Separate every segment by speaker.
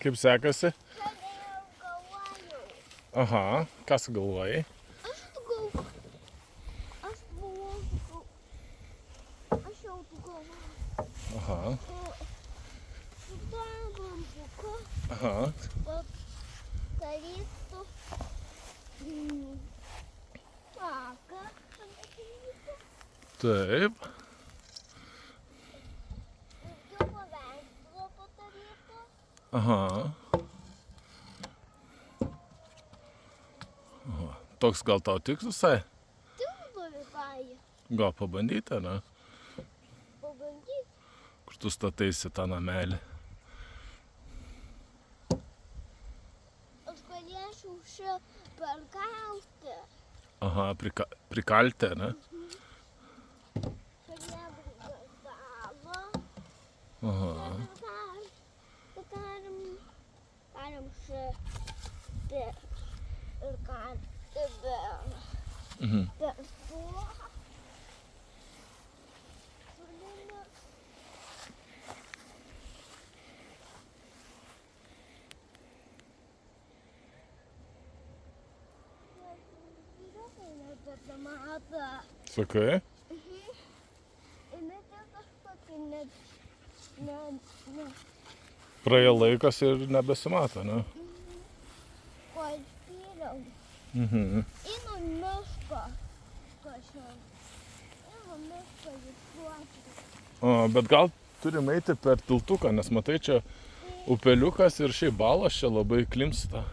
Speaker 1: Kaip sekasi?
Speaker 2: Pradėjau galvojau.
Speaker 1: Aha, ką sugalvojai?
Speaker 2: Aš jau tu galvojau.
Speaker 1: Aha,
Speaker 2: Su tuo bambuku
Speaker 1: aha.
Speaker 2: darytų taką.
Speaker 1: Taip.
Speaker 2: Ir paveikslą padarytų.
Speaker 1: Aha. Toks gal tau tiks visai?
Speaker 2: Tu pavykai
Speaker 1: Gal pabandyti, ne?
Speaker 2: pabandyti.
Speaker 1: Kur tu stataisi tą namelį?
Speaker 2: Aš galėčiau šį perkauti.
Speaker 1: Aha, prikalti, ne?
Speaker 2: Šalia stalo.
Speaker 1: Aha.
Speaker 2: Galim šį ir kalti
Speaker 1: Mhm.
Speaker 2: per tuo. Šalia. Mata.
Speaker 1: Sakai?
Speaker 2: Jinai ten kažkokia ne.
Speaker 1: Praėjo laikas ir nebesimato, ne?
Speaker 2: Ko išpyliau.
Speaker 1: Mhm.
Speaker 2: Einu miško kažkaip. Einu miško išduoti.
Speaker 1: O, bet gal turim eiti per tiltuką, nes matai, čia upeliukas ir šiaip balas čia labai klimsta.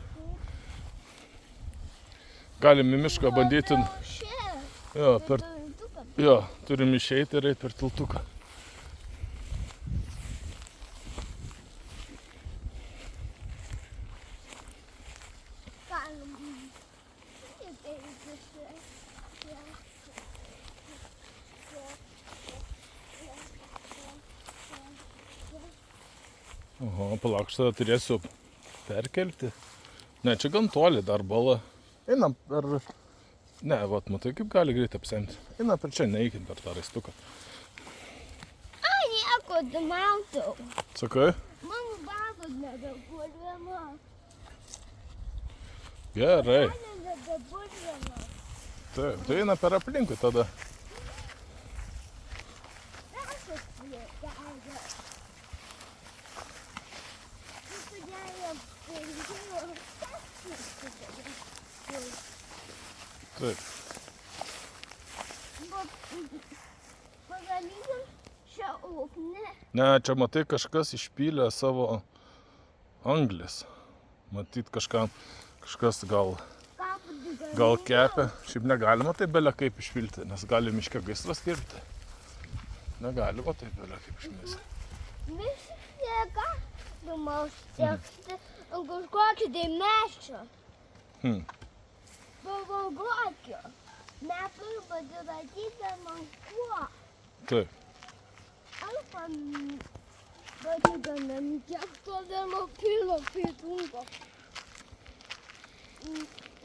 Speaker 1: Galim į mišką bandyti. Jo, turim išeiti ir eiti per tiltuką. Oho, palauk, aš tada turėsiu perkelti. Ne, čia gan toli dar bala. Einam per... Ne, vat, matai, kaip gali greitai apsemti. Einam per čia, neeikim per tą raistuką.
Speaker 2: Ai, nieko, matau.
Speaker 1: Sakai?
Speaker 2: Mano batas nebebuliama.
Speaker 1: Gerai.
Speaker 2: Nebebuliama.
Speaker 1: Taip, tai eina per aplinkui tada.
Speaker 2: Rašas prie kelio.
Speaker 1: Taip.
Speaker 2: Pagalykim šią ugnį.
Speaker 1: Ne, čia matai, kažkas išpylė savo anglis. Matyt, kažkas gal kepia. Šiaip negalima taip belia kaip išpilti, nes gali miške gaisras kirti. Negalima taip belia kaip išmesti.
Speaker 2: Miške galima užtekti ant kažkokį tai meščio. Pagalvokio. Mes pasistatyti ant kuo.
Speaker 1: Taip.
Speaker 2: Aš pasidedam kiek to vėlo pilo pitunko.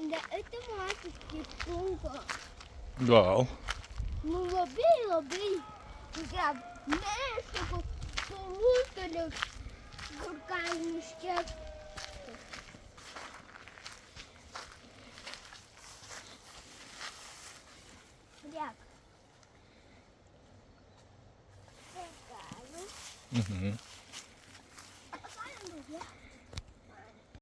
Speaker 2: Ne automatiškai tunko.
Speaker 1: Gal.
Speaker 2: Nu labai. Tokia meško, palūtelius, kur galim iškepti. Žiūrėk. Tai galim.
Speaker 1: Mhm.